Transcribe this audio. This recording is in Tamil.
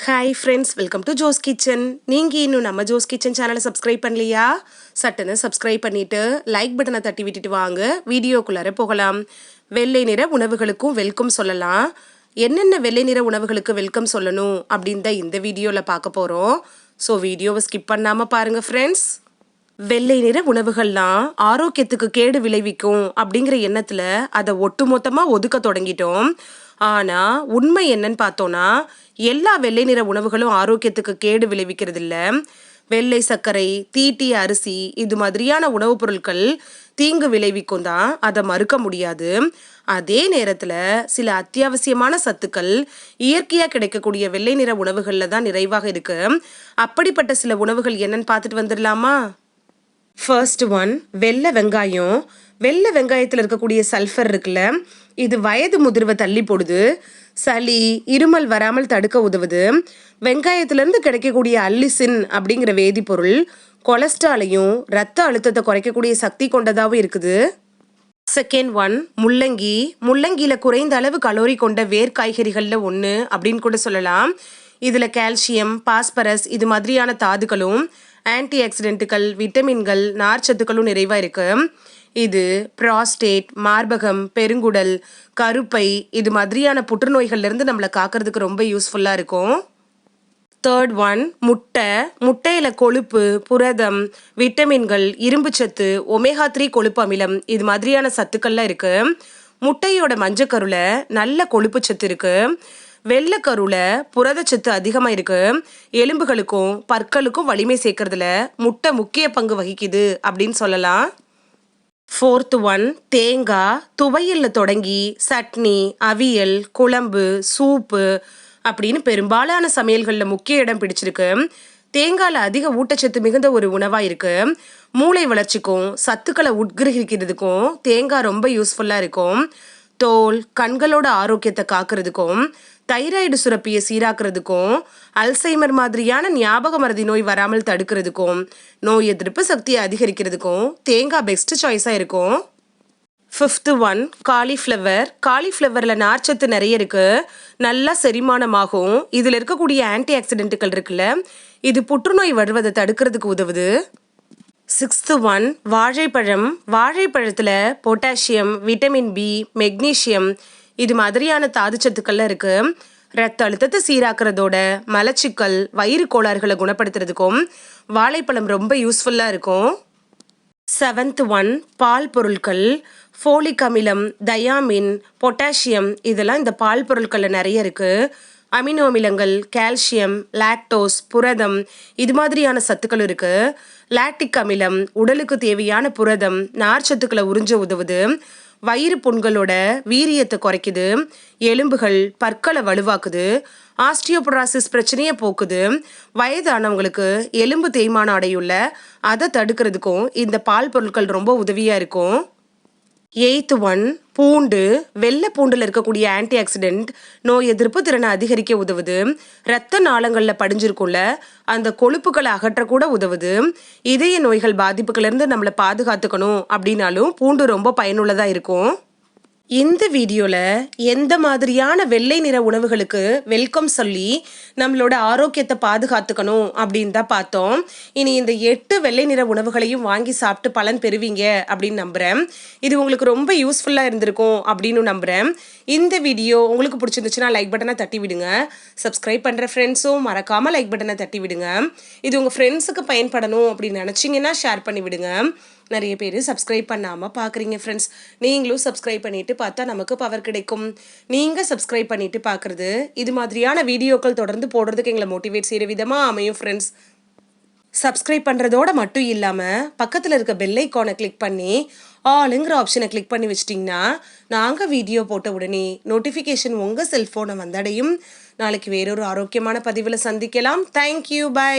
Hi friends, welcome to Jo's kitchen. நீங்கள் இன்னும் நம்ம ஜோஸ் கிச்சன் சேனலை சப்ஸ்கிரைப் பண்ணலையா? சட்டுன்னு சப்ஸ்கிரைப் பண்ணிவிட்டு லைக் பட்டனை தட்டி விட்டுட்டு வாங்க, வீடியோக்குள்ளார போகலாம். வெள்ளை நிற உணவுகளுக்கும் வெல்கம் சொல்லலாம். என்னென்ன வெள்ளை நிற உணவுகளுக்கு வெல்கம் சொல்லணும் அப்படின்னு தான் இந்த வீடியோவில் பார்க்க போகிறோம். ஸோ வீடியோவை ஸ்கிப் பண்ணாமல் பாருங்கள் ஃப்ரெண்ட்ஸ். வெள்ளை நிற உணவுகள்லாம் ஆரோக்கியத்துக்கு கேடு விளைவிக்கும் அப்படிங்கிற எண்ணத்தில் அதை ஒட்டுமொத்தமாக ஒதுக்க தொடங்கிட்டோம். ஆனால் உண்மை என்னன்னு பார்த்தோன்னா, எல்லா வெள்ளை நிற உணவுகளும் ஆரோக்கியத்துக்கு கேடு விளைவிக்கிறது இல்லை. வெள்ளை சர்க்கரை, தீட்டிய அரிசி இது மாதிரியான உணவுப் பொருட்கள் தீங்கு விளைவிக்கும் தான், அதை மறுக்க முடியாது. அதே நேரத்தில் சில அத்தியாவசியமான சத்துக்கள் இயற்கையாக கிடைக்கக்கூடிய வெள்ளை நிற உணவுகளில் தான் நிறைவாக இருக்கு. அப்படிப்பட்ட சில உணவுகள் என்னன்னு பார்த்துட்டு வந்துடலாமா? ஃபர்ஸ்ட் ஒன், வெள்ளை வெங்காயம். வெள்ளை வெங்காயத்தில் இருக்கக்கூடிய சல்ஃபர் இருக்குல்ல, இது வயது முதிர்வை தள்ளி போடுது, சளி இருமல் வராமல் தடுக்க உதவுது. வெங்காயத்திலேருந்து கிடைக்கக்கூடிய அல்லிசின் அப்படிங்கிற வேதிப்பொருள் கொலஸ்ட்ராலையும் ரத்த அழுத்தத்தை குறைக்கக்கூடிய சக்தி கொண்டதாகவும் இருக்குது. செகண்ட் ஒன், முள்ளங்கி. முள்ளங்கியில் குறைந்த அளவு கலோரி கொண்ட வேர் காய்கறிகளில் ஒன்று அப்படின்னு கூட சொல்லலாம். இதில் கால்சியம், பாஸ்பரஸ் இது மாதிரியான தாதுக்களும் ஆன்டி ஆக்சிடென்ட்டுகள், விட்டமின்கள், நார்ச்சத்துக்களும் நிறைவாக இருக்குது. இது ப்ராஸ்டேட், மார்பகம், பெருங்குடல், கருப்பை இது மாதிரியான புற்றுநோய்கள்லேருந்து நம்மளை காக்கிறதுக்கு ரொம்ப யூஸ்ஃபுல்லாக இருக்கும். தேர்ட் ஒன், முட்டை. முட்டையில் கொழுப்பு, புரதம், விட்டமின்கள், இரும்புச்சத்து, ஒமேகா 3 கொழுப்பு அமிலம் இது மாதிரியான சத்துக்கள்லாம் இருக்குது. முட்டையோட மஞ்சக்கருவில் நல்ல கொழுப்பு சத்து இருக்குது. வெள்ளைக்கருவில் புரதச்சத்து அதிகமாக இருக்குது. எலும்புகளுக்கும் பற்களுக்கும் வலிமை சேர்க்கறதுல முட்டை முக்கிய பங்கு வகிக்குது அப்படின்னு சொல்லலாம். ஃபோர்த் ஒன், தேங்காய். துவையலில் தொடங்கி சட்னி, அவியல், குழம்பு, சூப்பு அப்படின்னு பெரும்பாலான சமையல்களில் முக்கிய இடம் பிடிச்சிருக்கு. தேங்காயில் அதிக ஊட்டச்சத்து மிகுந்த ஒரு உணவாக இருக்குது. மூளை வளர்ச்சிக்கும் சத்துக்களை உட்கிரகிக்கிறதுக்கும் தேங்காய் ரொம்ப யூஸ்ஃபுல்லாக இருக்கும். தோல், கண்களோட ஆரோக்கியத்தை காக்கிறதுக்கும், தைராய்டு சுரப்பியை சீராக்கிறதுக்கும், அல்சைமர் மாதிரியான ஞாபக மறதி நோய் வராமல் தடுக்கிறதுக்கும், நோய் எதிர்ப்பு சக்தியை அதிகரிக்கிறதுக்கும் தேங்காய் பெஸ்ட் சாய்ஸாக இருக்கும். Fifth one, cauliflower. காலிஃப்ளவரில் நார்ச்சத்து நிறைய இருக்குது, நல்லா செரிமானமாகும். இதில் இருக்கக்கூடிய ஆன்டி ஆக்சிடென்ட்டுகள் இருக்குல்ல, இது புற்றுநோய் வருவதை தடுக்கிறதுக்கு உதவுது. சிக்ஸ்த்து ஒன், வாழைப்பழம். வாழைப்பழத்தில் பொட்டாசியம், விட்டமின் பி, மெக்னீஷியம் இது மாதிரியான தாதுச்சத்துக்கள்லாம் இருக்குது. ரத்த அழுத்தத்தை சீராக்கிறதோட மலச்சிக்கல், வயிறு கோளாறுகளை குணப்படுத்துறதுக்கும் வாழைப்பழம் ரொம்ப யூஸ்ஃபுல்லாக இருக்கும். செவன்த் ஒன், பால் பொருட்கள். ஃபோலிக் அமிலம், தயாமின், பொட்டாசியம் இதெல்லாம் இந்த பால் பொருட்களில் நிறைய இருக்குது. அமினோ அமிலங்கள், கால்சியம், லாக்டோஸ், புரதம் இது மாதிரியான சத்துக்கள் இருக்குது. லாக்டிக் அமிலம் உடலுக்கு தேவையான புரதம், நார்ச்சத்துக்களை உறிஞ்ச உதவுது. வயிறு புண்களோட வீரியத்தை குறைக்குது. எலும்புகள், பற்களை வலுவாக்குது. ஆஸ்டியோபொராசிஸ் பிரச்சனையை போக்குது. வயதானவங்களுக்கு எலும்பு தேய்மானம் அடையுள்ள அதை தடுக்கிறதுக்கும் இந்த பால் பொருட்கள் ரொம்ப உதவியாக இருக்கும். எய்த் ஒன், பூண்டு. வெள்ளை பூண்டில் இருக்கக்கூடிய ஆன்டி ஆக்சிடென்ட் நோய் எதிர்ப்பு திறனை அதிகரிக்க உதவுது. இரத்த நாளங்களில் படிஞ்சிருக்குள்ள அந்த கொழுப்புகளை அகற்றக்கூட உதவுது. இதய நோய்கள் பாதிப்புகளிலிருந்து நம்மளை பாதுகாத்துக்கணும் அப்படின்னாலும் பூண்டு ரொம்ப பயனுள்ளதாக இருக்கும். இந்த வீடியோவில் எந்த மாதிரியான வெள்ளை நிற உணவுகளுக்கு வெல்கம் சொல்லி நம்மளோட ஆரோக்கியத்தை பாதுகாத்துக்கணும் அப்படின்னு தான் பார்த்தோம். இனி இந்த 8 வெள்ளை நிற உணவுகளையும் வாங்கி சாப்பிட்டு பலன் பெறுவீங்க அப்படின்னு நம்புகிறேன். இது உங்களுக்கு ரொம்ப யூஸ்ஃபுல்லாக இருந்திருக்கும் அப்படின்னு நம்புகிறேன். இந்த வீடியோ உங்களுக்கு பிடிச்சிருந்துச்சுன்னா லைக் பட்டனை தட்டி விடுங்க. சப்ஸ்கிரைப் பண்ணுற ஃப்ரெண்ட்ஸும் மறக்காமல் லைக் பட்டனை தட்டி விடுங்க. இது உங்கள் ஃப்ரெண்ட்ஸுக்கு பயன்படணும் அப்படின்னு நினச்சிங்கன்னா ஷேர் பண்ணி விடுங்க. நிறைய பேர் சப்ஸ்கிரைப் பண்ணாமல் பார்க்குறீங்க ஃப்ரெண்ட்ஸ். நீங்களும் சப்ஸ்கிரைப் பண்ணிவிட்டு பார்த்தா நமக்கு பவர் கிடைக்கும். நீங்கள் சப்ஸ்கிரைப் பண்ணிவிட்டு பார்க்குறது இது மாதிரியான வீடியோக்கள் தொடர்ந்து போடுறதுக்கு எங்களை மோட்டிவேட் செய்கிற விதமாக அமையும் ஃப்ரெண்ட்ஸ். சப்ஸ்கிரைப் பண்ணுறதோட மட்டும் இல்லாமல் பக்கத்தில் இருக்க பெல் ஐக்கானை கிளிக் பண்ணி ஆளுங்கிற ஆப்ஷனை கிளிக் பண்ணி வச்சிட்டிங்கன்னா நாங்கள் வீடியோ போட்ட உடனே நோட்டிஃபிகேஷன் உங்கள் செல்ஃபோனை வந்தடையும். நாளைக்கு வேறொரு ஆரோக்கியமான பதிவில் சந்திக்கலாம். Thank you, by.